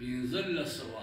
1500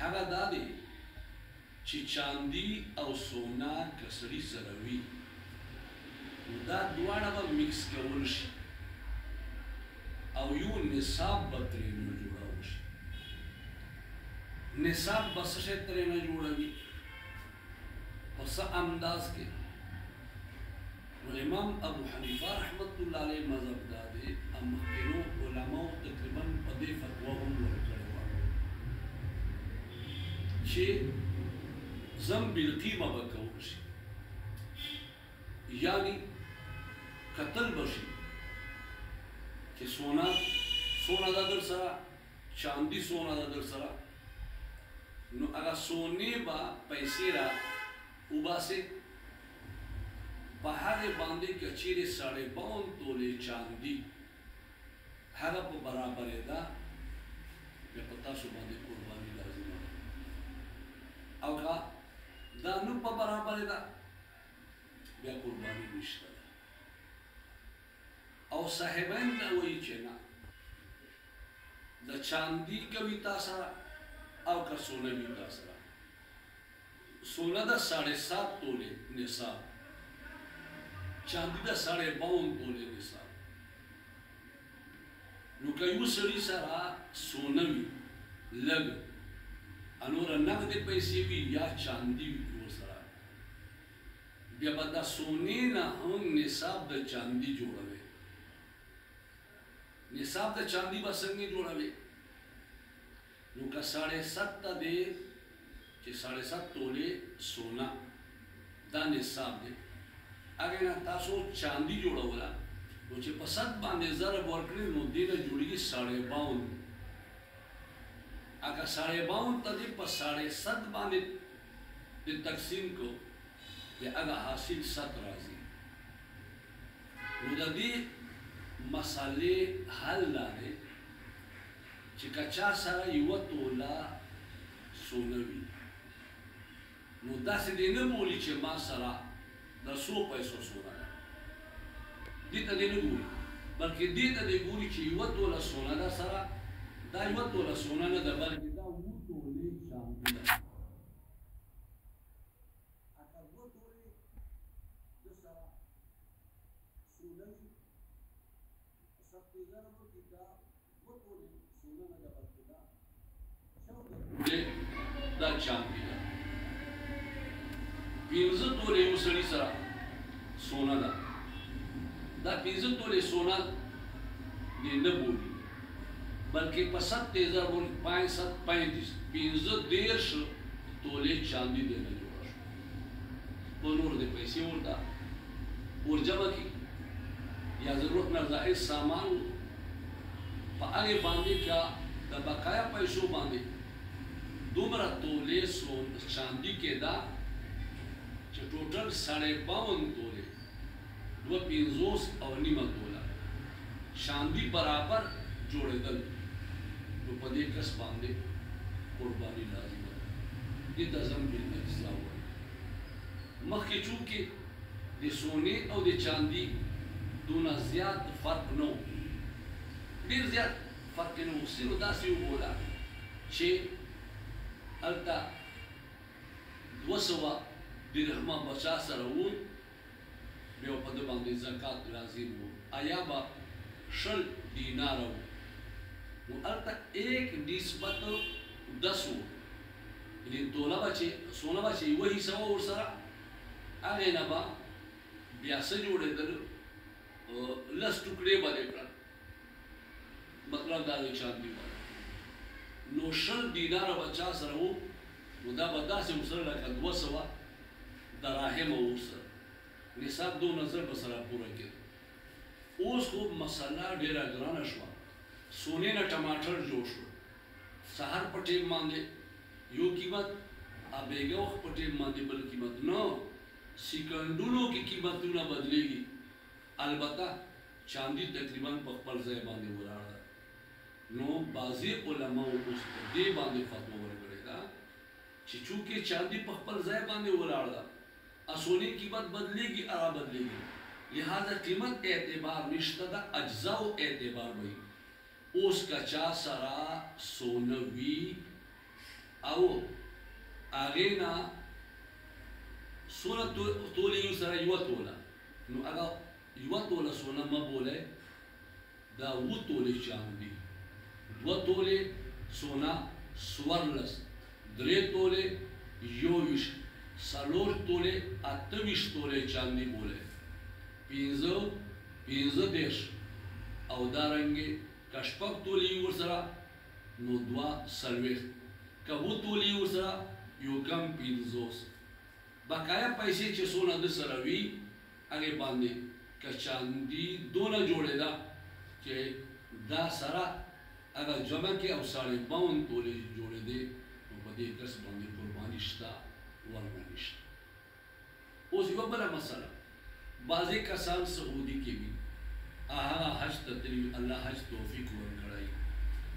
هغه دا دی چې چاندي او سونا که سړي سره وي نو دا دواړه به میکس کول شي او یو نصاب به ترېنه جوړول شي. نصاب به څه شی ترېنه جوړوي په څه انداز کې؟ نو امام ابو حنیفه رحمت الله علیه مذهب دا دی او مخکینو علماو تقریبا په دې فتوا هم ورکړې وه چې ضم بالقیمه به کول شي، یعنی کتل به شي چې سونا ده در سره، چاندي سونا ده در سره، نو هغه سونې به پیسې را وباسې په هغې باندې که چیرې 52 تولې چاندي هغه په برابرېده بیا په تاسو باندې قرباني لازمه ده، او که دا نه په برابرېده بیا قرباني نشته ده. او صاحبین دا وایي چې نه د چاندي کوي تا سره او که سونه وي تا سره. سونه ده 7.5 تولې نصاب، چاندي ده 52 تولې نصاب. نو که یو سړي سره سونه وي لږ انوره نقدې پیسې وي یا چاندي وي ورسره، بیا به دا سونې نه هم نصاب د چاندي جوړوي. نصاب د چاندي به څنګه جوړوي؟ نو که 7.5 دی چې 7.5 تولې سونا دا نصاب دی، هغې نه تاسو چاندي جوړوله نو چې په 100 باندې ضرب ورکړي نو دې نه جوړېږي 52.5. اگر 52.5 ته دې په 7.5 باندې تقسیم کو بیا هغه حاصل 7 راځي. نو د دې مسئلې حل دا دی چې که چا سره 1 توله سونه وي نو داسې دې نه بولي چې ما سره د 100 پیسو سونه ده، دې ته دې نه ګوري بلکې دې ته دې ګوري چې 1 توله سونه ده سره، دا 1 توله سونه نه ده بلکې دا 2 تولې چاندي ده. اگر 2 تولې د سره سونه وي دا چاندي ده. 15 تولې یو سړي سره سونه ده، دا 15 تولې سونه دې نه بولي بلکې په 7 تیزه بولي 5 15 تولې چاندي دې نه جوړه شو. په نور دې پیسې ورته ورجمع کړي یا ضرورت نه زائد سامان په هغې باندې که د بقایا پیسو باندې دومره تولې چاندي کېده چې ټوټل 52 تولې 2.50 او نیمه توله چاندي برابر جوړېدل نو په دې کس باندې قرباني لازمه ده. دې ته ضم بالاجزا وایي. مخکې چونکې د سونې او د چاندي دونه زیات فرق نه و، ډېر زیات فرق نه و، صرف داسې وبوله چې هلته 200 درهمه به چا سره وو بیا په ده باندې زکات لازم و، یا به 20 دیناره و، نو هلته 1 نسبت 10 و، یعنې توله به چې سونه به چې یوه حصه وه ورسره هغې نه به بیا څه جوړېدل 10 ټوکړې به دې کړل، مطلب دا دی چاندي باندې نو 20 دیناره به چا سره وو نو دا به داسې ورسره لکه 200 دراهم ورسره نصاب 2000 به سره پوره کېده. اوس خو مسله ډېره ګرانه شوه، سونې نه ټماټر جوړ شو، سهار په ټیم باندې یو قیمت بیګه وخت په ټیم باندې بل قیمت نه، سیکنډونو کې قیمتونه بدلېږي. البته چاندي تقریبا په خپل ځای باندې ولاړه ده. نو بعضې علماو اوس په دې باندې فتوا ورکړې ده چې چونکې چاندي په خپل ځای باندې ولاړه ده، سونې قیمت بدلېږي هغه بدلېږي، لہذا قیمت اعتبار نشته ده، اجزاو اعتبار وي. اوس که چا سره سونه وي او اغینا سونه تولی یو سره یو توله نو هغه یو توله سونه ما بوله دا و توله چاندي دو توله سونه سوارلس درې توله یویش سالور توله اتویش توله چاندي بوله پینزه دیش او دارنګي کشپک تولی ورسره نو دوا سلويخت کبو تولی ورسره یو کم پینزوس بقایا پیسې چې سونه د سره وي هغه باندې کچاندي دونه جوړه ده چې دا سره هغه جمع کې او 52 تولی جوړه دي نو په دې کس باندې قرباني شته ورنه نشته اوس یو بل مسله بعضی کسان سعودي کې وي هغه حج ته تلي الله حج توفیق ورکړي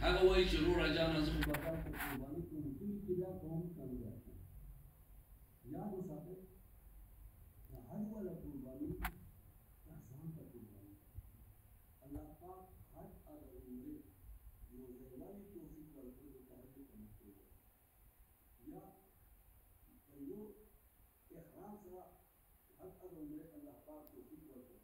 هغه وایي چې رو راجان از خو بکار ته قرباني کوم چې دا قوم څنګه یاد وساتئ دا حج ولا قرباني احسان ته قرباني الله پاک حج ادا عمره یو ځواني توفیق ورکړي ته حج کوم یا یو احرام سره حج ادا عمره الله پاک توفیق ورکړي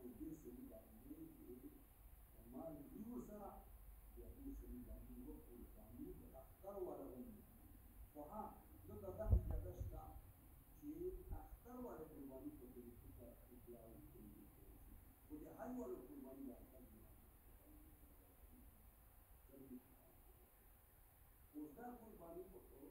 ودي سبيل عمليه ومال يوسع يعني سبيل عمليه وقول تعميد اختار ولا هم فها لقد ذاك جدشتا شيء اختار ولا قرباني كتير كتير اطلاع كتير ودي هاي ولا قرباني لا تجي وذا قرباني كتير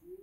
شيء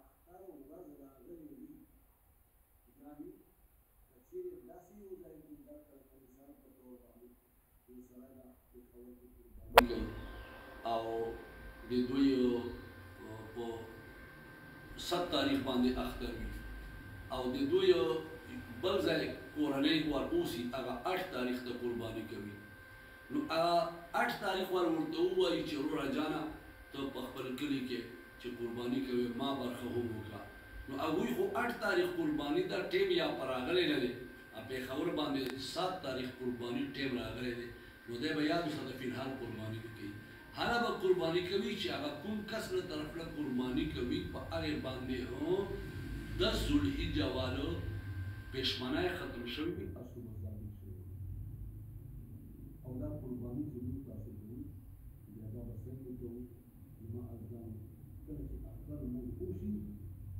أختار وغزل غيري يعني كثير الناس يوجد من ذلك الإنسان كتور عليه إنسان يخوض القربان أو بدوي په 7 تاریخ باندې اختر وي او د دوی بل ځای کورنۍ ور اوسي هغه 8 تاریخ ته قرباني کوي نو هغه 8 تاریخ ور ورته وایي چې ورور جانا ته په خپل کلی کې چې قرباني کوي ما برخه هم وکړه نو هغوی خو 8 تاریخ قرباني دا ټیم یا پر راغلی نه دی په خبر باندې 7 تاریخ قرباني ټیم راغلی دی نو دی به یاد وساته فلحال قرباني کوي هغه به قرباني کوي چې هغه کوم کس له طرف له قرباني کوي په هغې باندې 10 ذوالحجه والو پېشمنه ختم شوي وي تاسو مزاحم شوي او دا قرباني چې موږ تاسو کوو بیا دا به څنګه کوو ما اذان کله چې اختر موږ وشي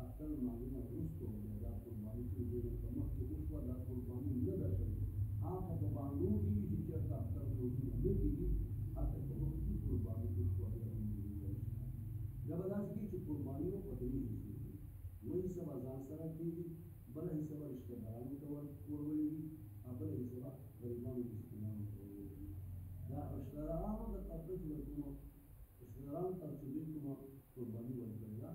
اختر معلومه وروسته بیا دا قرباني چې دوی ته مخکې وشوه دا قرباني نه ده شوې هغه په باندې کېږي چې چېرته اختر روزي نه کېږي هلته په وختي قرباني وشوه بیا هم بیا به داسې کېږي چې قرباني به په درې حصې کېږي یو حصه به ځان سره کېږي بله حصه به رشته دارانو ته ورولېږي بله حصه به غریبانو مسکینانو ته ورولېږي دا رشته دارانو د طبقه چې ورکومه رشته دارانو ته چې دوی کومه قرباني ورکړې ده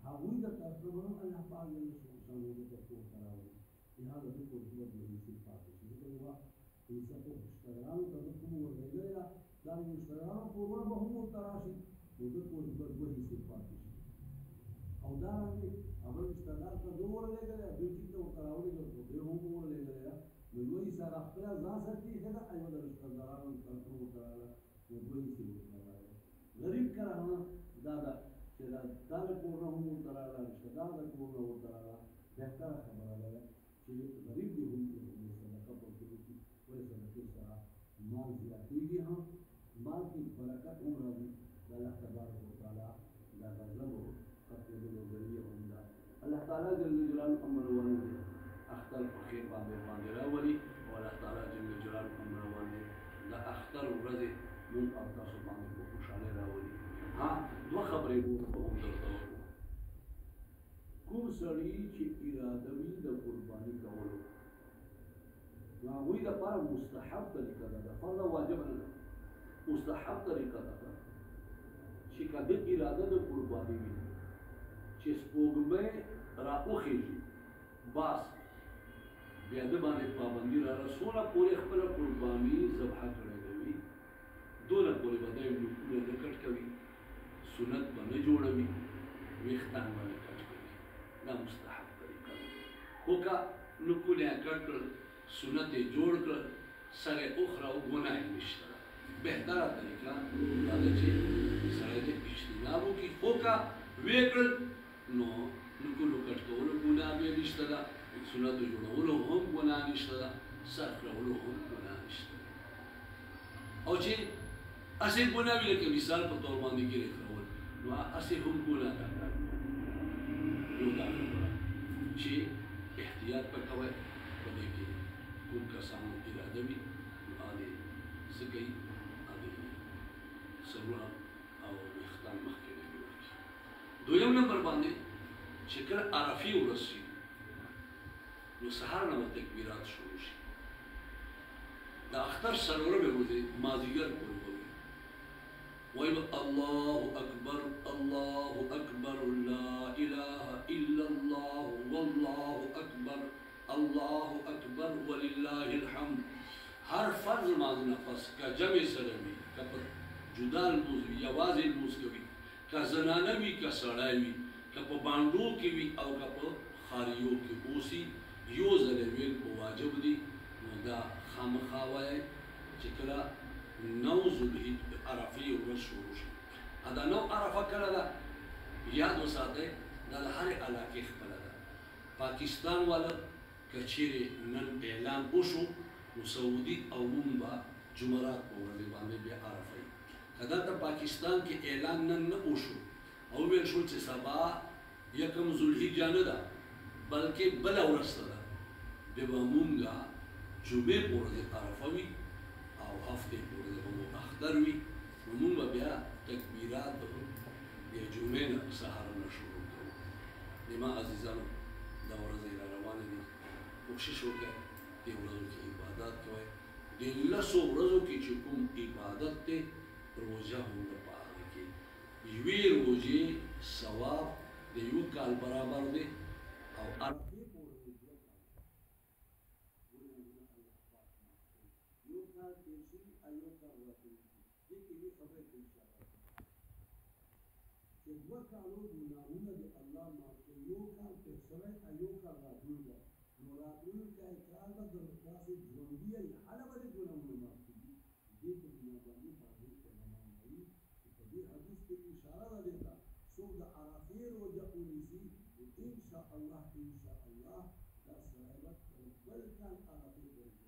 هغوی د طرفه به هم الله پاک جل شانه ته پورته راوړي لهذا دوی کور کې به دوه حصې پاتې شي ځکه یوه حصه خو رشته دارانو ته ده کومه ورلېږلې ده دا د رشته دارانو کورونه به هم ورته راشي نو ده کور کې به دوه حصې پاتې شي او دارنګې هغه رشته دار ته دوه ورلېږلې دوی چې ته ورته راوړي نو دوی هم ورلېږلې ده نو یوه حصه هغه خپله ځان سره کېښې ده یوه د رشته دارانو طرفه ورته راغله نو دوه حصې ورته راغلې غریب کارانه دا ده چې دا د کورونه هم ورته راغله رشته دار د کورونه ورته راغله بهتره خبره ده چې غریب دې هم صدقه ورته وکړي ولې صدقې سره مال زیاتېږي هم مال کې برکت هم راځي د الله تبارک وتعالی دا غضب او ختمېدلو ذریعه هم ده الله تعالی جل جلاله امرونه دي اختر په خیر باندې راولي او الله تعالی جل جلاله امرونه دي د اختر ورځې موږ او تاسو باندې په خوشحالۍ راولي ها دوه خبرې به هم درته وکړو کوم سړي چې اراده وي د قرباني کولو نو هغوی دپاره مستحب طریقه ده فرض واجب نه ده مستحب طریقه ده چې کده اراده د قرباني وي چې سپوږمۍ راوخیږي بس بیا د باندې پابندي را رسوله پورې خپل قرباني ذبح کړی وي دونه پورې به دی نکونه نه کټ کوي سنت به نه جوړوي ویښتان به نه کټ کوي دا مستحب طریقه ده خو که نکونه یې کټ کړل سنت یې جوړ کړل سر یې وخوره او ګناه یې نشته ده بهتره طریقه دا ده چې سړی دې اجتناب وکړي خو که ویې کړل نو نکونو کټ کولو ګناه بیا نشته ده سنتو جوړولو هم ګناه نشته ده سر کړولو هم ګناه نشته ده او چې اسې ګناه وي لکه مثال په طور باندې ګیرې کړول نو اسې هم ګناه ده یو دا خبره چې احتیاط به کوئ په دې کې کوم کسانو اراده وي نو هغې څه کوي هغې سرونه او ویښتان مخکې نه جوړ کړي دویم نمبر باندې چې کله عرفې ورځ شي نو سهار نه به تکبیرات شروع شي د اختر څلورمې ورځې مازدیګر پورې به وي وایي به الله اکبر الله اکبر لا اله الا الله والله اکبر الله اکبر ولله الحمد هر فرض لمانځه نه پس که جمع سره وي که په جدا لمونځ وي یوازې لمونځ کوي که زنانه وي که سړی وي که په بانډو کې وي او که په خاریو کې اوسي یو ځل ویل په واجب دي نو دا خامخا وایي چې کله نو ذوالحجې عرفې ورځ شروع شي دا نو عرفه کله ده یاد وساتئ دا د هرې علاقې خپله ده پاکستان والا که چیرې نن اعلان وشو نو سعودي او مونږ به جمعرات په ورځې باندې بیا عرفه وي که دلته پاکستان کې اعلان نن نه وشو او ویل شو چې سبا یکم ذوالحجه نه ده بلکې بله ورځ ته ده بیا به مونږ جمعې په ورځې عرفه وي او هفتې په ورځې به مو اختر وي نو مونږ به بیا تکبیرات بیا جمعې نه سهار نه شروع کوو زما عزیزانو دا ورځې را روانې دي کوشش وکړئ دې ورځو کې عبادت کوئ دې لسو ورځو کې چې کوم عبادت دی روژه هم د په هغې کې یوې روژې ثواب د یو کال برابر دی او عرفې په ورځې دوه یو کال تېر شوي او یو کال راتلونکی دې کې یوې خبرې ته اشاره چې دوه کالو ګناهونه د الله معاف کوي یو کال تېر شوی او یو کال راتلونکی نو راتلونکی کال به داسې ژوندي یې هله به دې ګناهونه معاف کړي دې په بناباني په حدیث کې علما وایي چې په دې حدیث کې اشاره ده دې ته څوک د عرفې روژه ونیسي نو انشاءالله دا سړی به بل کال عرفې پورې